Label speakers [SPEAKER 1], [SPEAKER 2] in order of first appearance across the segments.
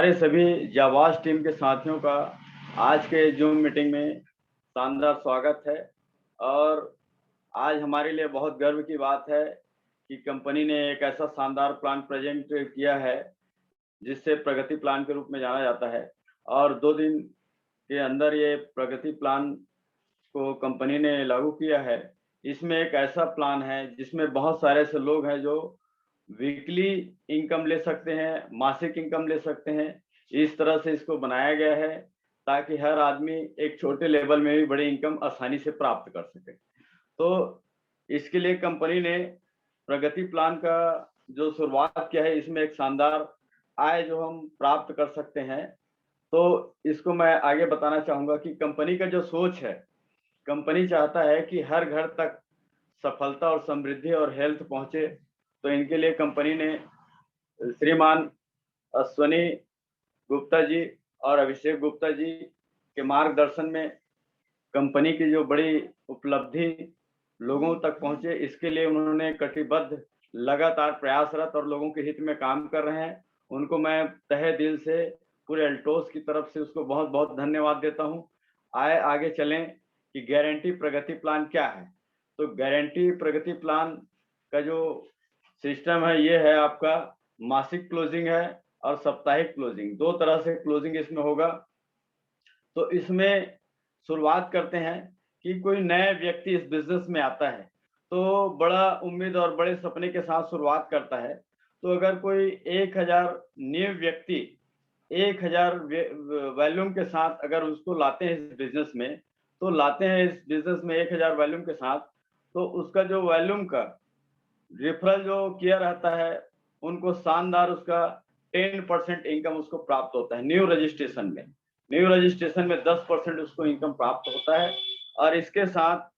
[SPEAKER 1] हमारे सभी जावाज टीम के साथियों का आज के जूम मीटिंग में शानदार स्वागत है। और आज हमारे लिए बहुत गर्व की बात है कि कंपनी ने एक ऐसा शानदार प्लान प्रेजेंट किया है जिससे प्रगति प्लान के रूप में जाना जाता है। और 2 दिन के अंदर ये प्रगति प्लान को कंपनी ने लागू किया है। इसमें एक ऐसा प्लान है जिसमें बहुत सारे ऐसे लोग हैं जो वीकली इनकम ले सकते हैं, मासिक इनकम ले सकते हैं। इस तरह से इसको बनाया गया है ताकि हर आदमी एक छोटे लेवल में भी बड़ी इनकम आसानी से प्राप्त कर सके। तो इसके लिए कंपनी ने प्रगति प्लान का जो शुरुआत किया है, इसमें एक शानदार आय जो हम प्राप्त कर सकते हैं। तो इसको मैं आगे बताना चाहूँगा कि कंपनी का जो सोच है, कंपनी चाहता है कि हर घर तक सफलता और समृद्धि और हेल्थ पहुँचे। तो इनके लिए कंपनी ने श्रीमान अश्वनी गुप्ता जी और अभिषेक गुप्ता जी के मार्गदर्शन में कंपनी की जो बड़ी उपलब्धि लोगों तक पहुंचे, इसके लिए उन्होंने कटिबद्ध, लगातार प्रयासरत और लोगों के हित में काम कर रहे हैं। उनको मैं तहे दिल से पूरे अल्टोस की तरफ से उसको बहुत बहुत धन्यवाद देता हूं। आगे चलें कि गारंटी प्रगति प्लान क्या है। तो गारंटी प्रगति प्लान का जो सिस्टम है, ये है आपका मासिक क्लोजिंग है और साप्ताहिक क्लोजिंग, 2 तरह से क्लोजिंग इसमें होगा। तो इसमें शुरुआत करते हैं कि कोई नया व्यक्ति इस बिजनेस में आता है तो बड़ा उम्मीद और बड़े सपने के साथ शुरुआत करता है। तो अगर कोई 1000 न्यू व्यक्ति 1000 वॉल्यूम के साथ अगर उसको लाते हैं इस बिजनेस में, तो लाते हैं इस बिजनेस में 1000 वॉल्यूम के साथ, तो उसका जो वॉल्यूम का रेफरल जो किया रहता है, उनको शानदार उसका 10% इनकम उसको प्राप्त होता है न्यू रजिस्ट्रेशन में। न्यू रजिस्ट्रेशन में 10% उसको इनकम प्राप्त होता है। और इसके साथ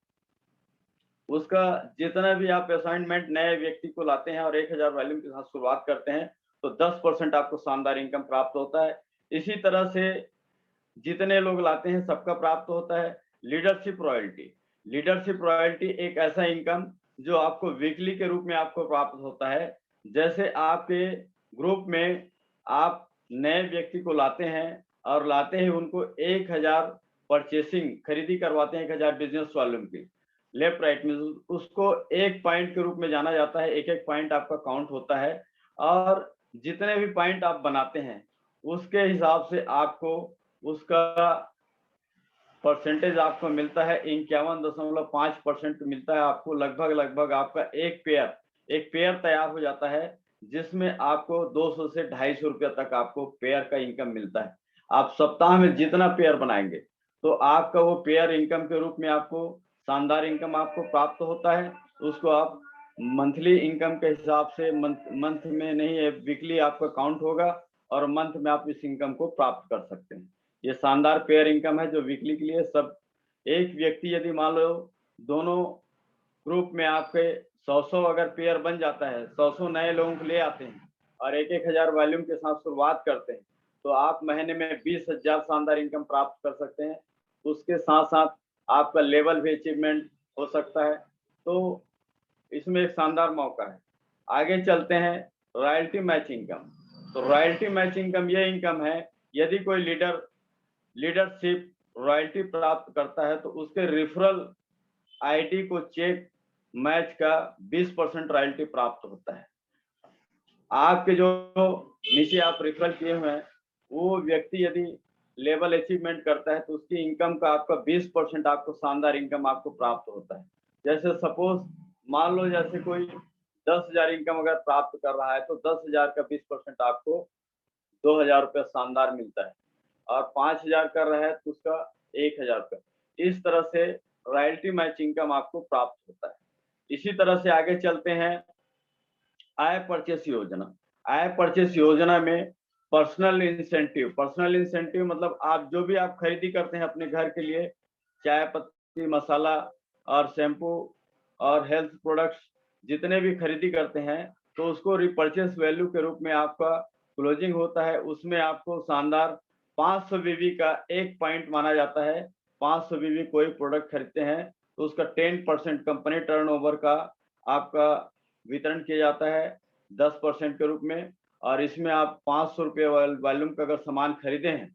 [SPEAKER 1] उसका जितना भी आप असाइनमेंट नए व्यक्ति को लाते हैं और 1000 वॉल्यूम के साथ शुरुआत करते हैं, तो 10% आपको शानदार इनकम प्राप्त होता है। इसी तरह से जितने लोग लाते हैं सबका प्राप्त होता है लीडरशिप रॉयल्टी। लीडरशिप रॉयल्टी एक ऐसा इनकम जो आपको वीकली के रूप में आपको प्राप्त होता है। जैसे आपके ग्रुप में आप नए व्यक्ति को लाते हैं और लाते ही उनको 1000 परचेसिंग खरीदी करवाते हैं 1000 बिजनेस वॉल्यूम की, लेफ्ट राइट में उसको एक पॉइंट के रूप में जाना जाता है। एक एक पॉइंट आपका काउंट होता है और जितने भी पॉइंट आप बनाते हैं उसके हिसाब से आपको उसका परसेंटेज आपको मिलता है। 51.5% मिलता है आपको। लगभग आपका एक पेयर तैयार हो जाता है जिसमें आपको 200 से 250 रुपया तक आपको पेयर का इनकम मिलता है। आप सप्ताह में जितना पेयर बनाएंगे तो आपका वो पेयर इनकम के रूप में आपको शानदार इनकम आपको प्राप्त होता है। उसको आप मंथली इनकम के हिसाब से मंथ में नहीं, वीकली आपका काउंट होगा और मंथ में आप इस इनकम को प्राप्त कर सकते हैं। ये शानदार पेयर इनकम है जो वीकली के लिए सब। एक व्यक्ति यदि मान लो दोनों ग्रुप में आपके 100 अगर पेयर बन जाता है, 100 नए लोगों को ले आते हैं और 1000 वॉल्यूम के साथ शुरुआत करते हैं, तो आप महीने में 20,000 शानदार इनकम प्राप्त कर सकते हैं। उसके साथ साथ आपका लेवल भी अचीवमेंट हो सकता है। तो इसमें एक शानदार मौका है। आगे चलते हैं रॉयल्टी मैच इनकम। तो रॉयल्टी मैच इनकम ये इनकम है, यदि कोई लीडरशिप रॉयल्टी प्राप्त करता है तो उसके रेफरल आईडी को चेक मैच का 20% रॉयल्टी प्राप्त होता है। आपके जो नीचे आप रेफरल किए हुए हैं वो व्यक्ति यदि लेवल अचीवमेंट करता है तो उसकी इनकम का आपका 20% आपको शानदार इनकम आपको प्राप्त होता है। जैसे सपोज मान लो जैसे कोई 10,000 इनकम अगर प्राप्त कर रहा है तो 10,000 का 20% आपको 2,000 रुपया शानदार मिलता है। और 5,000 कर रहा है तो उसका 1,000 रुपया। इस तरह से रॉयल्टी मैच इनकम आपको प्राप्त होता है। इसी तरह से आगे चलते हैं आय परचेस योजना। आय परचेस योजना में पर्सनल इंसेंटिव मतलब आप जो भी आप खरीदी करते हैं अपने घर के लिए, चाय पत्ती, मसाला और शैम्पू और हेल्थ प्रोडक्ट्स जितने भी खरीदी करते हैं, तो उसको रिपर्चेस वैल्यू के रूप में आपका क्लोजिंग होता है। उसमें आपको शानदार 500 बीवी का एक पॉइंट माना जाता है। 500 बीवी कोई प्रोडक्ट खरीदते हैं तो उसका 10% कंपनी टर्नओवर का आपका वितरण किया जाता है 10% के रूप में। और इसमें आप 500 रुपये वॉल्यूम का अगर सामान खरीदे हैं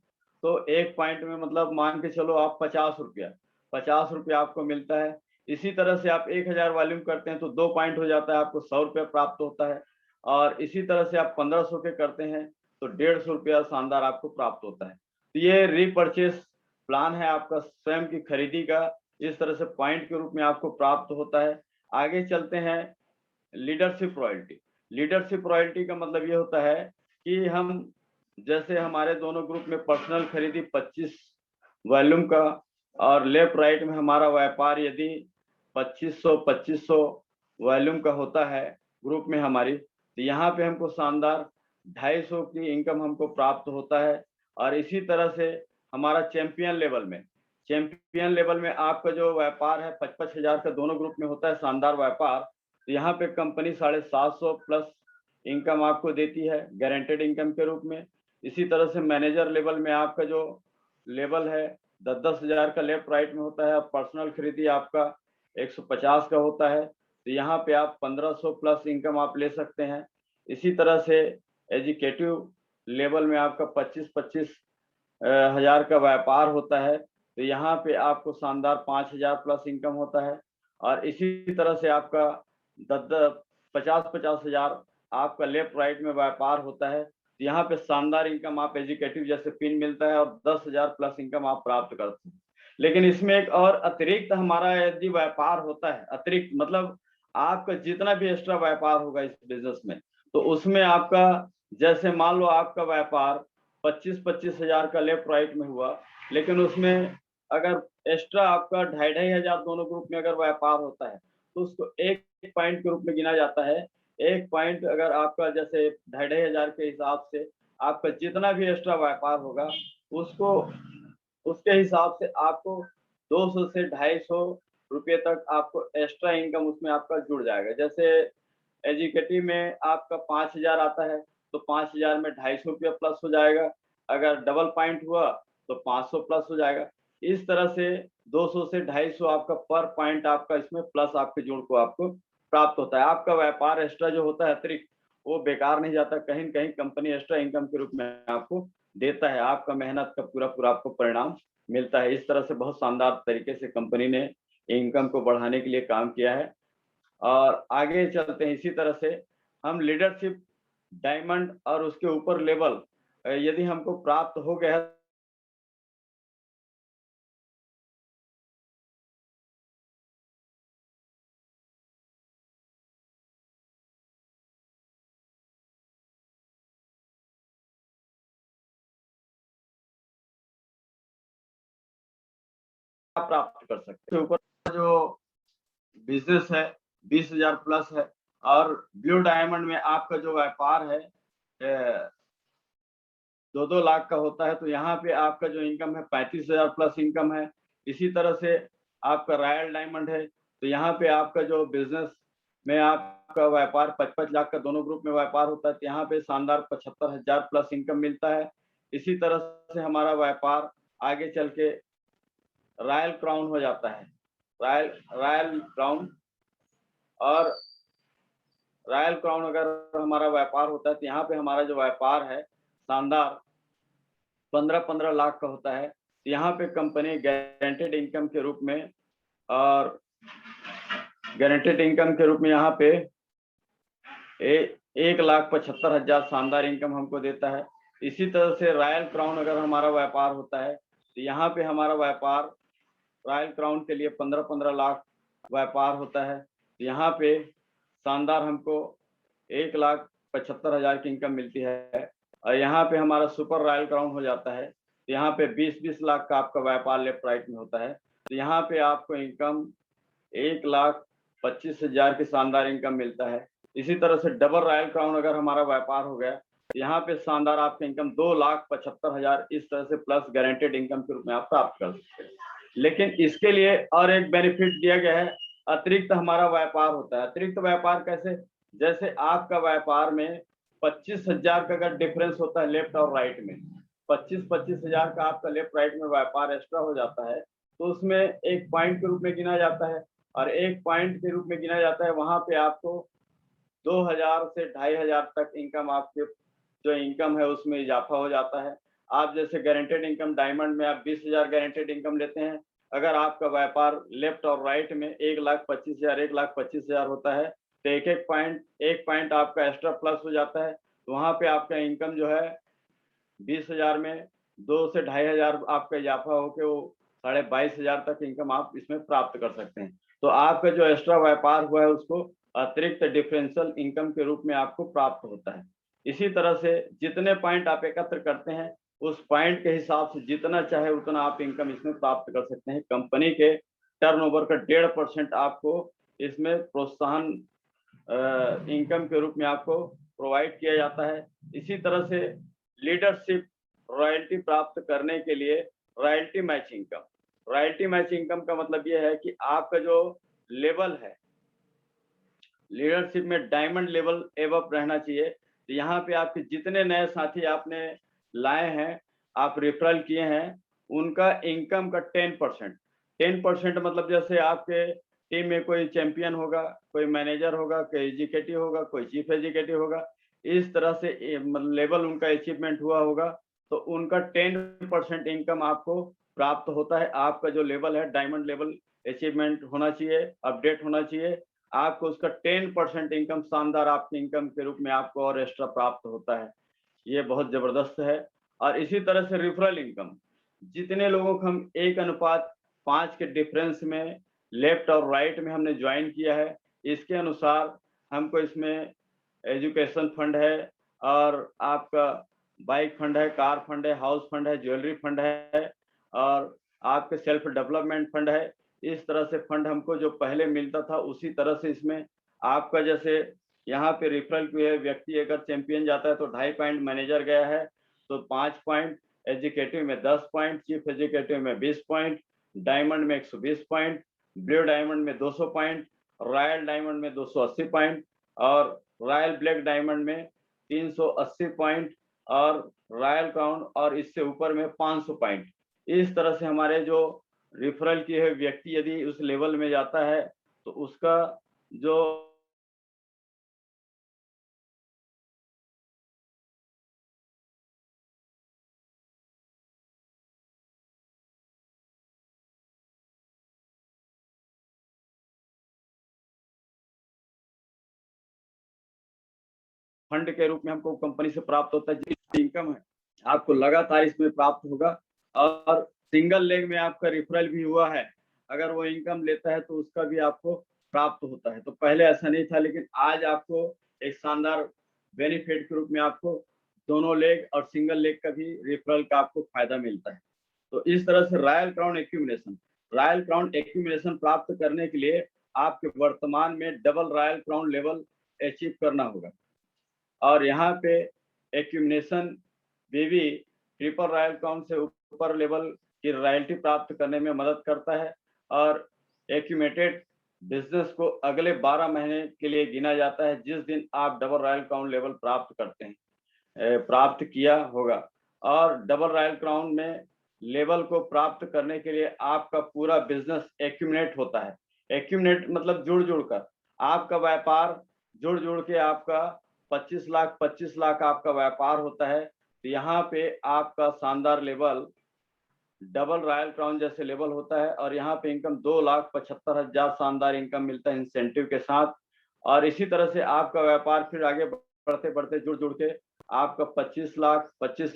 [SPEAKER 1] तो एक पॉइंट में मतलब मान के चलो आप 50 रुपया आपको मिलता है। इसी तरह से आप 1000 वॉल्यूम करते हैं तो 2 पॉइंट हो जाता है, आपको 100 रुपया प्राप्त होता है। और इसी तरह से आप 1500 के करते हैं तो 150 रुपया शानदार आपको प्राप्त होता है। तो ये रीपरचेस प्लान है आपका स्वयं की खरीदी का, इस तरह से पॉइंट के रूप में आपको प्राप्त होता है। आगे चलते हैं लीडरशिप रॉयल्टी। लीडरशिप रॉयल्टी का मतलब ये होता है कि हम जैसे हमारे दोनों ग्रुप में पर्सनल खरीदी 25 वॉल्यूम का और लेफ्ट राइट में हमारा व्यापार यदि 2500 वॉल्यूम का होता है ग्रुप में हमारी, तो यहाँ पे हमको शानदार 250 की इनकम हमको प्राप्त होता है। और इसी तरह से हमारा चैंपियन लेवल में आपका जो व्यापार है 55,000 का दोनों ग्रुप में होता है शानदार व्यापार, तो यहाँ पे कंपनी 750 प्लस इनकम आपको देती है गारंटेड इनकम के रूप में। इसी तरह से मैनेजर लेवल में आपका जो लेवल है 10,000 का लेफ्ट राइट में होता है। पर्सनल खरीदी आपका 150 का होता है, तो यहाँ पे आप 1500 प्लस इनकम आप ले सकते हैं। इसी तरह से एजुकेटिव लेवल में आपका 25-25 हजार का व्यापार होता है, तो यहाँ पे आपको शानदार 5000 प्लस इनकम होता है। और इसी तरह से आपका 50-50 हजार आपका लेफ्ट राइट में व्यापार होता है, तो यहाँ पे शानदार इनकम आप एजुकेटिव जैसे पिन मिलता है और 10,000 प्लस इनकम आप प्राप्त करते हैं। लेकिन इसमें एक और अतिरिक्त हमारा यदि व्यापार होता है, अतिरिक्त मतलब आपका जितना भी एक्स्ट्रा व्यापार होगा इस बिजनेस में, तो उसमें आपका जैसे मान लो आपका व्यापार 25-25 हजार का लेफ्ट राइट में हुआ, लेकिन उसमें अगर एक्स्ट्रा आपका 2,500 हजार दोनों ग्रुप में अगर व्यापार होता है तो उसको एक पॉइंट के रूप में गिना जाता है। एक पॉइंट अगर आपका जैसे 2,500 हजार के हिसाब से आपका जितना भी एक्स्ट्रा व्यापार होगा उसको उसके हिसाब से आपको 200 से 250 रुपये तक आपको एक्स्ट्रा इनकम उसमें आपका जुड़ जाएगा। जैसे एजुकेटिव में आपका 5,000 आता है तो 5,000 में 250 रुपया प्लस हो जाएगा। अगर डबल पॉइंट हुआ तो 500 प्लस हो जाएगा। इस तरह से 200 से 250 आपका पर पॉइंट आपका इसमें प्लस आपके जोड़ को आपको प्राप्त होता है। आपका व्यापार एक्स्ट्रा जो होता है अतिरिक्त, वो बेकार नहीं जाता, कहीं न कहीं कंपनी एक्स्ट्रा इनकम के रूप में आपको देता है। आपका मेहनत का पूरा आपको परिणाम मिलता है। इस तरह से बहुत शानदार तरीके से कंपनी ने इनकम को बढ़ाने के लिए काम किया है। और आगे चलते हैं, इसी तरह से हम लीडरशिप डायमंड और उसके ऊपर लेवल यदि हमको प्राप्त हो गया है प्राप्त कर सकते हैं। ऊपर जो बिजनेस है 20,000 प्लस है। और ब्लू डायमंड में आपका जो व्यापार है 2-2 लाख का होता है, तो यहाँ पे आपका जो इनकम है 35,000 प्लस इनकम है। इसी तरह से आपका रॉयल डायमंड है, तो यहाँ पे आपका जो बिजनेस में आपका व्यापार 55 लाख का दोनों ग्रुप में व्यापार होता है, तो यहाँ पे शानदार 75,000 प्लस इनकम मिलता है। इसी तरह से हमारा व्यापार आगे चल के रॉयल क्राउन हो जाता है। रॉयल क्राउन और रॉयल क्राउन अगर हमारा व्यापार होता है तो यहाँ पे हमारा जो व्यापार है शानदार 15-15 लाख का होता है। तो यहाँ पे कंपनी गारंटेड इनकम के रूप में और गारंटेड इनकम के रूप में यहाँ पे 1,75,000 शानदार इनकम हमको देता है। इसी तरह से रॉयल क्राउन अगर हमारा व्यापार होता है तो यहाँ पे हमारा व्यापार रॉयल क्राउन के लिए 15-15 लाख व्यापार होता है। तो यहाँ पे शानदार हमको 1,75,000 की इनकम मिलती है। और यहाँ पे हमारा सुपर रॉयल क्राउन हो जाता है, तो यहाँ पे 20-20 लाख का आपका व्यापार लेफ्ट राइट में होता है। तो यहाँ पे आपको इनकम 1,25,000 की शानदार इनकम मिलता है। इसी तरह से डबल रॉयल क्राउन अगर हमारा व्यापार हो गया, यहाँ पे शानदार आपका इनकम 2,75,000 इस तरह से प्लस गारंटेड इनकम के रूप में आप प्राप्त कर सकते हैं। लेकिन इसके लिए और एक बेनिफिट दिया गया है, अतिरिक्त हमारा व्यापार होता है। अतिरिक्त व्यापार कैसे? जैसे आपका व्यापार में 25,000 का अगर डिफरेंस होता है लेफ्ट और राइट में, 25-25 हजार का आपका लेफ्ट राइट में व्यापार एक्स्ट्रा हो जाता है, तो उसमें एक पॉइंट के रूप में गिना जाता है। और एक पॉइंट के रूप में गिना जाता है, वहां पे आपको 2,000 से 2,500 तक इनकम आपके जो इनकम है उसमें इजाफा हो जाता है। आप जैसे गारंटेड इनकम डायमंड में आप 20,000 गारंटेड इनकम लेते हैं, अगर आपका व्यापार लेफ्ट और राइट में 1,25,000 1,25,000 होता है तो एक पॉइंट आपका एक्स्ट्रा प्लस हो जाता है। तो वहां पे आपका इनकम जो है 20,000 में 2 से 2,500 आपका इजाफा होकर वो 22,500 तक इनकम आप इसमें प्राप्त कर सकते हैं। तो आपका जो एक्स्ट्रा व्यापार हुआ है उसको अतिरिक्त डिफरेंशियल इनकम के रूप में आपको प्राप्त होता है। इसी तरह से जितने पॉइंट आप एकत्र करते हैं उस पॉइंट के हिसाब से जितना चाहे उतना आप इनकम इसमें प्राप्त कर सकते हैं। कंपनी के टर्नओवर का 1.5% आपको इसमें प्रोत्साहन इनकम के रूप में आपको प्रोवाइड किया जाता है। इसी तरह से लीडरशिप रॉयल्टी प्राप्त करने के लिए रॉयल्टी मैच इनकम का मतलब यह है कि आपका जो लेवल है लीडरशिप में डायमंड लेवल एवं रहना चाहिए। तो यहाँ पे आपके जितने नए साथी आपने लाए हैं, आप रेफरल किए हैं, उनका इनकम का 10% मतलब जैसे आपके टीम में कोई चैंपियन होगा, कोई मैनेजर होगा, कोई एग्जीक्यूटिव होगा, कोई चीफ एग्जीक्यूटिव होगा, इस तरह से लेवल उनका अचीवमेंट हुआ होगा तो उनका 10% इनकम आपको प्राप्त होता है। आपका जो लेवल है डायमंड लेवल अचीवमेंट होना चाहिए, अपडेट होना चाहिए, आपको उसका 10% इनकम शानदार आपकी इनकम के रूप में आपको और एक्स्ट्रा प्राप्त होता है। ये बहुत जबरदस्त है। और इसी तरह से रेफरल इनकम, जितने लोगों को हम 1:5 के डिफरेंस में लेफ्ट और राइट में हमने ज्वाइन किया है, इसके अनुसार हमको इसमें एजुकेशन फंड है और आपका बाइक फंड है, कार फंड है, हाउस फंड है, ज्वेलरी फंड है और आपके सेल्फ डेवलपमेंट फंड है। इस तरह से फंड हमको जो पहले मिलता था उसी तरह से इसमें आपका जैसे यहाँ पे रेफरल किए व्यक्ति अगर चैंपियन जाता है तो 2.5 पॉइंट, मैनेजर गया है तो 5 पॉइंट, एग्जीक्यूटिव में 10 पॉइंट, चीफ एग्जीक्यूटिव में 20 पॉइंट, डायमंड में 120 पॉइंट, ब्लू डायमंड में 200 पॉइंट, रॉयल डायमंड में 280 पॉइंट और रॉयल ब्लैक डायमंड में 380 पॉइंट और रॉयल क्राउन और इससे ऊपर में 500 पॉइंट। इस तरह से हमारे जो रेफरल किए हुए व्यक्ति यदि उस लेवल में जाता है तो उसका जो फंड के रूप में हमको कंपनी से प्राप्त होता है, जितनी इनकम है आपको लगातार इसमें प्राप्त होगा। और सिंगल लेग में आपका रेफरल भी हुआ है, अगर वो इनकम लेता है तो उसका भी आपको प्राप्त होता है। तो पहले ऐसा नहीं था, लेकिन आज आपको एक शानदार बेनिफिट के रूप में आपको दोनों लेग और सिंगल लेग का भी रेफरल का आपको फायदा मिलता है। तो इस तरह से रॉयल क्राउन एक्यूमुलेशन प्राप्त करने के लिए आपके वर्तमान में double royal crown level achieve करना होगा। और यहाँ पे एक्यूमुलेशन बीवी ट्रिपल रॉयल क्राउन से ऊपर लेवल की रॉयल्टी प्राप्त करने में मदद करता है और एक्यूमेटेड बिजनेस को अगले 12 महीने के लिए गिना जाता है जिस दिन आप डबल रॉयल क्राउन लेवल प्राप्त करते हैं, प्राप्त किया होगा। और डबल रॉयल क्राउन में लेवल को प्राप्त करने के लिए आपका पूरा बिजनेस एक्यूमुलेट होता है। एक्यूमुलेट मतलब जुड़ कर आपका व्यापार जुड़ के आपका 25 लाख आपका व्यापार होता है। तो यहाँ पे आपका शानदार लेवल डबल रॉयल क्राउन जैसे लेवल होता है और यहाँ पे इनकम 2,75,000 शानदार इनकम मिलता है इंसेंटिव के साथ। और इसी तरह से आपका व्यापार फिर आगे बढ़ते बढ़ते जुड़ के आपका 25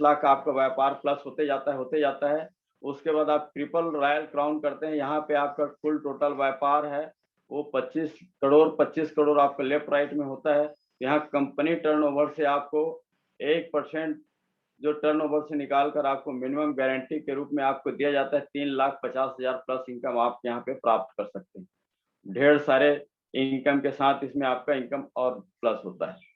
[SPEAKER 1] लाख आपका व्यापार प्लस होते जाता है। उसके बाद आप ट्रिपल रॉयल क्राउन करते हैं, यहाँ पे आपका कुल टोटल व्यापार है वो 25 करोड़ आपका लेफ्ट राइट में होता है। यहाँ कंपनी टर्नओवर से आपको 1% जो टर्नओवर से निकाल कर आपको मिनिमम गारंटी के रूप में आपको दिया जाता है। 3,50,000 प्लस इनकम आप यहाँ पे प्राप्त कर सकते हैं। ढेर सारे इनकम के साथ इसमें आपका इनकम और प्लस होता है।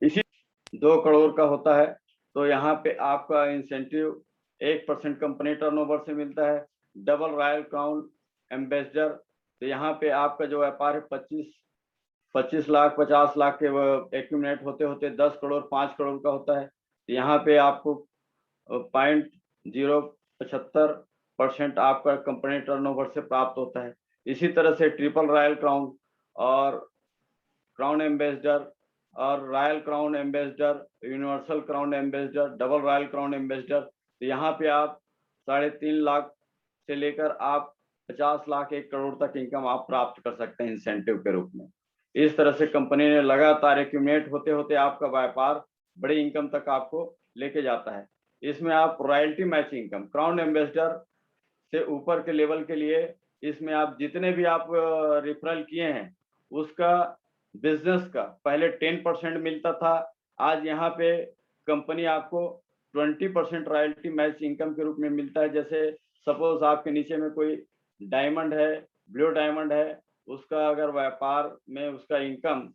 [SPEAKER 1] इसी 2 करोड़ का होता है। तो यहाँ पे आपका इंसेंटिव 1% कंपनी टर्नओवर से मिलता है। डबल रॉयल क्राउन एम्बेसडर, तो यहाँ पे आपका जो व्यापार है 25 लाख 50 लाख के एक्यूमुलेट होते होते 10 करोड़ 5 करोड़ का होता है। तो यहाँ पे आपको 0.075% आपका कंपनी टर्नओवर से प्राप्त होता है। इसी तरह से ट्रिपल रॉयल क्राउन और क्राउन एम्बेसडर और royal crown ambassador, universal crown ambassador, double royal crown ambassador, तो यहाँ पे आप 3.5 लाख से लेकर आप 50 लाख 1 करोड़ तक इनकम आप प्राप्त कर सकते हैं इंसेंटिव के रूप में। इस तरह से कंपनी ने लगातार एक्यूमुलेट होते होते आपका व्यापार बड़ी इनकम तक आपको लेके जाता है। इसमें आप royalty match income, crown ambassador से ऊपर के लेवल के लिए इसमें आप जितने भी आप रेफरल किए हैं उसका बिजनेस का पहले 10% मिलता था, आज यहाँ पे कंपनी आपको 20% रॉयल्टी मैच इनकम के रूप में मिलता है। जैसे सपोज आपके नीचे में कोई डायमंड है, ब्लू डायमंड है, उसका अगर व्यापार में उसका इनकम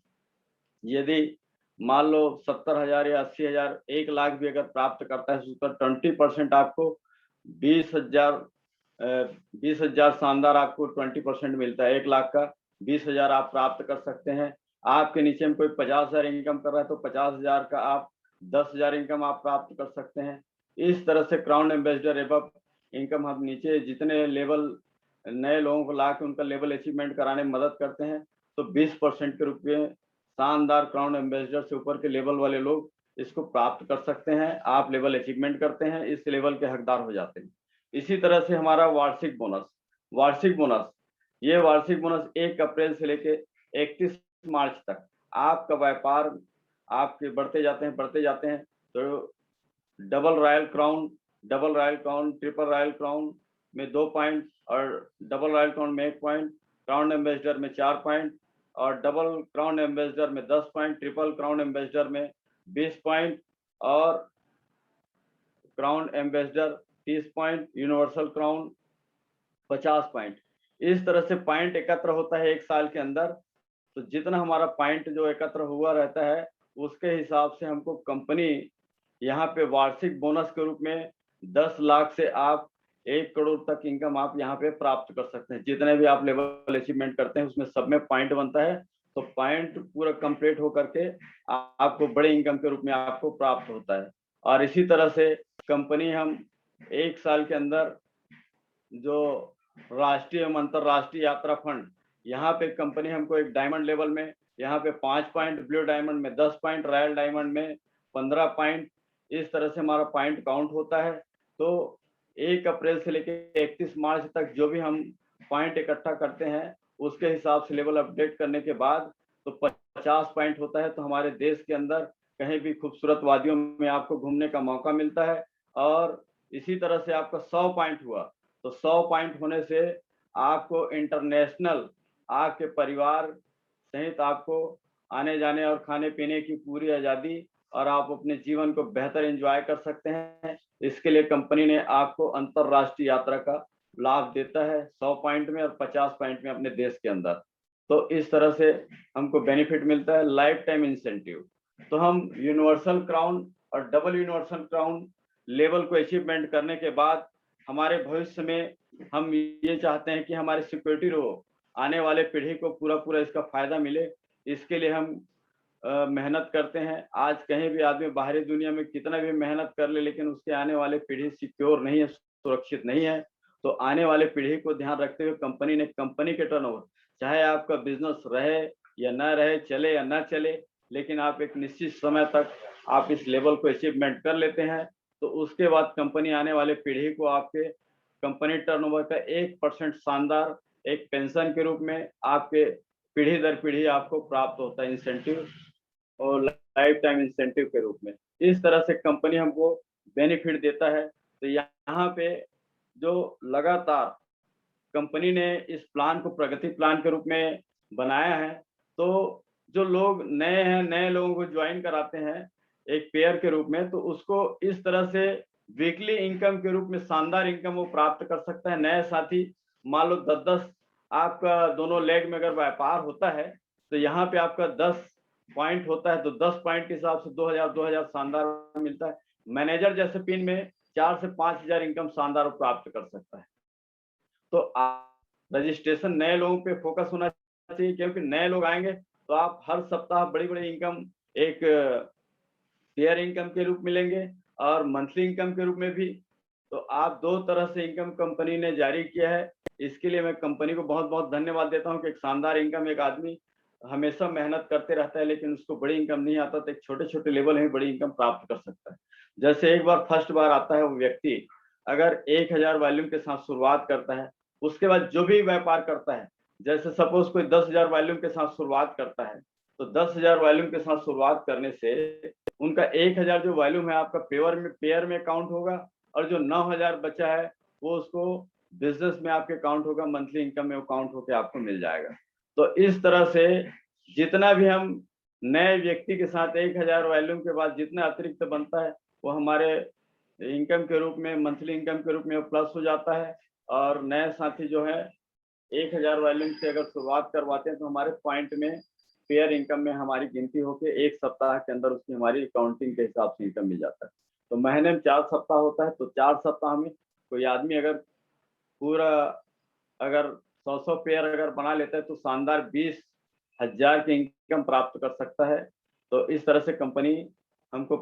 [SPEAKER 1] यदि मान लो 70,000 या 80,000 1 लाख भी अगर प्राप्त करता है, उसका 20% आपको 20,000 20,000 शानदार आपको 20% मिलता है। 1 लाख का 20,000 आप प्राप्त कर सकते हैं। आपके नीचे में कोई 50,000 इनकम कर रहा है तो 50,000 का आप 10,000 इनकम आप प्राप्त कर सकते हैं। इस तरह से क्राउन एम्बेसडर एबव इनकम हम नीचे जितने लेवल नए लोगों को ला के उनका लेवल अचीवमेंट कराने में मदद करते हैं, तो 20% के रूप में शानदार क्राउन एम्बेसडर से ऊपर के लेवल वाले लोग इसको प्राप्त कर सकते हैं। आप लेवल अचीवमेंट करते हैं, इस लेवल के हकदार हो जाते हैं। इसी तरह से हमारा वार्षिक बोनस, ये वार्षिक बोनस 1 अप्रैल से लेके 31 मार्च तक आपका व्यापार आपके बढ़ते जाते हैं तो double royal crown, triple royal crown में 2 पॉइंट और डबल रॉयल क्राउन में 1 पॉइंट, क्राउन एम्बेसडर में 4 पॉइंट और डबल क्राउन एम्बेसडर में 10 पॉइंट, ट्रिपल क्राउन एम्बेसडर में 20 पॉइंट और crown ambassador 30 point, universal crown 50 point. इस तरह से पॉइंट एकत्र होता है 1 साल के अंदर। तो जितना हमारा पॉइंट जो एकत्र हुआ रहता है उसके हिसाब से हमको कंपनी यहाँ पे वार्षिक बोनस के रूप में 10 लाख से आप 1 करोड़ तक इनकम आप यहाँ पे प्राप्त कर सकते हैं। जितने भी आप लेवल अचीवमेंट करते हैं उसमें सब में पॉइंट बनता है, तो पॉइंट पूरा कंप्लीट होकर के आपको बड़े इनकम के रूप में आपको प्राप्त होता है। और इसी तरह से कंपनी हम 1 साल के अंदर जो राष्ट्रीय एवं अंतरराष्ट्रीय यात्रा फंड, यहाँ पे कंपनी हमको एक डायमंड लेवल में यहाँ पे 5 पॉइंट, ब्लू डायमंड में 10 पॉइंट, रॉयल डायमंड में 15 पॉइंट, इस तरह से हमारा पॉइंट काउंट होता है। तो 1 अप्रैल से लेकर 31 मार्च तक जो भी हम पॉइंट इकट्ठा करते हैं उसके हिसाब से लेवल अपडेट करने के बाद तो 50 पॉइंट होता है। तो हमारे देश के अंदर कहीं भी खूबसूरत वादियों में आपको घूमने का मौका मिलता है। और इसी तरह से आपका 100 पॉइंट हुआ तो 100 पॉइंट होने से आपको इंटरनेशनल आपके परिवार सहित आपको आने जाने और खाने पीने की पूरी आज़ादी और आप अपने जीवन को बेहतर एंजॉय कर सकते हैं। इसके लिए कंपनी ने आपको अंतरराष्ट्रीय यात्रा का लाभ देता है 100 पॉइंट में और 50 पॉइंट में अपने देश के अंदर। तो इस तरह से हमको बेनिफिट मिलता है। लाइफ टाइम इंसेंटिव, तो हम यूनिवर्सल क्राउन और डबल यूनिवर्सल क्राउन लेवल को अचीवमेंट करने के बाद हमारे भविष्य में हम ये चाहते हैं कि हमारी सिक्योरिटी रहो, आने वाले पीढ़ी को पूरा इसका फायदा मिले। इसके लिए हम मेहनत करते हैं। आज कहीं भी आदमी बाहरी दुनिया में कितना भी मेहनत कर ले लेकिन उसके आने वाले पीढ़ी सिक्योर नहीं है, सुरक्षित नहीं है। तो आने वाले पीढ़ी को ध्यान रखते हुए कंपनी ने कंपनी के टर्नओवर, चाहे आपका बिजनेस रहे या ना रहे, चले या ना चले, लेकिन आप एक निश्चित समय तक आप इस लेवल को अचीवमेंट कर लेते हैं तो उसके बाद कंपनी आने वाले पीढ़ी को आपके कंपनी टर्नओवर का 1% शानदार एक पेंशन के रूप में आपके पीढ़ी दर पीढ़ी आपको प्राप्त होता है इंसेंटिव और लाइफ टाइम इंसेंटिव के रूप में। इस तरह से कंपनी हमको बेनिफिट देता है। तो यहाँ पे जो लगातार कंपनी ने इस प्लान को प्रगति प्लान के रूप में बनाया है, तो जो लोग नए हैं, नए लोगों को ज्वाइन कराते हैं एक पेयर के रूप में, तो उसको इस तरह से वीकली इनकम के रूप में शानदार इनकम वो प्राप्त कर सकता है। नए साथी मान लो 10-10 आपका दोनों लेग में अगर व्यापार होता है तो यहाँ पे आपका 10 पॉइंट होता है, तो 10 पॉइंट के हिसाब से 2,000 शानदार मिलता है। मैनेजर जैसे पिन में 4 से 5,000 इनकम शानदार प्राप्त कर सकता है। तो रजिस्ट्रेशन नए लोगों पे फोकस होना चाहिए, क्योंकि नए लोग आएंगे तो आप हर सप्ताह बड़ी-बड़ी इनकम एक शेयर इनकम के रूप में लेंगे और मंथली इनकम के रूप में भी। तो आप 2 तरह से इनकम कंपनी ने जारी किया है। इसके लिए मैं कंपनी को बहुत-बहुत धन्यवाद देता हूँ कि एक शानदार इनकम एक आदमी हमेशा मेहनत करते रहता है, लेकिन उसको बड़ी इनकम नहीं आता, तो एक छोटे-छोटे लेवल में बड़ी इनकम प्राप्त कर सकता है। जैसे एक बार फर्स्ट बार आता है वो व्यक्ति, अगर 1000 वॉल्यूम के साथ शुरुआत करता है, उसके बाद जो भी व्यापार करता है, जैसे सपोज़ कोई 10,000 वॉल्यूम के साथ शुरुआत करता है, तो 10,000 वॉल्यूम के साथ शुरुआत करने से उनका 1000 जो वॉल्यूम है आपका पेयर में काउंट होगा और जो 9000 बचा है वो उसको बिज़नेस में आपके काउंट होगा, मंथली इनकम में वो काउंट होके आपको मिल जाएगा। तो इस तरह से जितना भी हम नए व्यक्ति के साथ 1000 वॉल्यूम के बाद जितना अतिरिक्त बनता है, वो हमारे इनकम के रूप में, मंथली इनकम के रूप में प्लस हो जाता है। और नए साथी जो है 1000 वॉल्यूम से अगर शुरुआत करवाते हैं तो हमारे पॉइंट में पेयर इनकम में हमारी गिनती होके 1 सप्ताह के अंदर उसकी हमारी काउंटिंग के हिसाब से इनकम मिल जाता है। तो महीने में 4 सप्ताह होता है, तो 4 सप्ताह में कोई आदमी अगर पूरा अगर 100-100 पेयर अगर बना लेता है तो शानदार 20,000 की इनकम प्राप्त कर सकता है। तो इस तरह से कंपनी हमको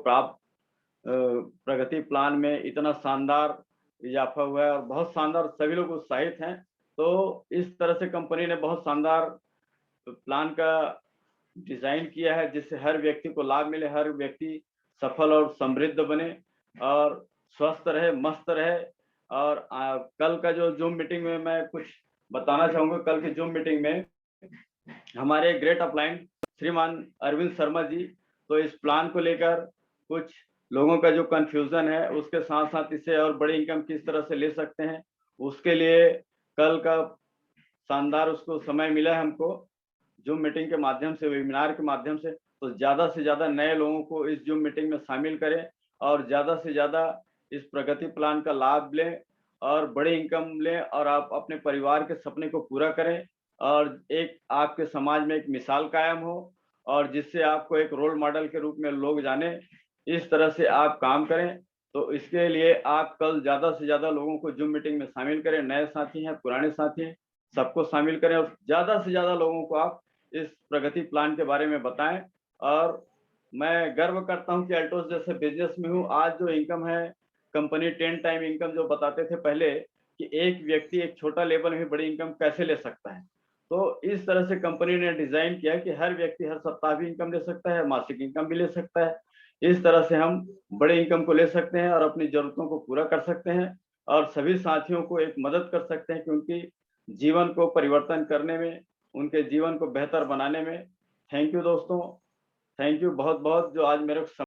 [SPEAKER 1] प्रगति प्लान में इतना शानदार इजाफा हुआ है और बहुत शानदार सभी लोग उत्साहित हैं। तो इस तरह से कंपनी ने बहुत शानदार प्लान का डिज़ाइन किया है जिससे हर व्यक्ति को लाभ मिले, हर व्यक्ति सफल और समृद्ध बने और स्वस्थ रहे, मस्त रहे। और कल का जो ज़ूम मीटिंग में मैं कुछ बताना चाहूँगा। कल की ज़ूम मीटिंग में हमारे ग्रेट अपलाइन श्रीमान अरविंद शर्मा जी, तो इस प्लान को लेकर कुछ लोगों का जो कन्फ्यूज़न है, उसके साथ-साथ इससे और बड़ी इनकम किस तरह से ले सकते हैं, उसके लिए कल का शानदार उसको समय मिला है हमको, ज़ूम मीटिंग के माध्यम से, वेबिनार के माध्यम से। तो ज़्यादा से ज़्यादा नए लोगों को इस ज़ूम मीटिंग में शामिल करें और ज़्यादा से ज़्यादा इस प्रगति प्लान का लाभ लें और बड़ी इनकम लें और आप अपने परिवार के सपने को पूरा करें और एक आपके समाज में एक मिसाल कायम हो और जिससे आपको एक रोल मॉडल के रूप में लोग जानें। इस तरह से आप काम करें। तो इसके लिए आप कल ज़्यादा से ज़्यादा लोगों को ज़ूम मीटिंग में शामिल करें, नए साथी हैं, पुराने साथी हैं, सबको शामिल करें और ज़्यादा से ज़्यादा लोगों को आप इस प्रगति प्लान के बारे में बताएं। और मैं गर्व करता हूं कि अल्टोस जैसे बिजनेस में हूं। आज जो इनकम है कंपनी 10 टाइम इनकम जो बताते थे पहले कि एक व्यक्ति एक छोटा लेवल में बड़ी इनकम कैसे ले सकता है, तो इस तरह से कंपनी ने डिजाइन किया कि हर व्यक्ति हर सप्ताह भी इनकम ले सकता है, मासिक इनकम भी ले सकता है। इस तरह से हम बड़े इनकम को ले सकते हैं और अपनी जरूरतों को पूरा कर सकते हैं और सभी साथियों को एक मदद कर सकते हैं कि उनकी जीवन को परिवर्तन करने में, उनके जीवन को बेहतर बनाने में। थैंक यू दोस्तों, थैंक यू बहुत-बहुत जो आज मेरे को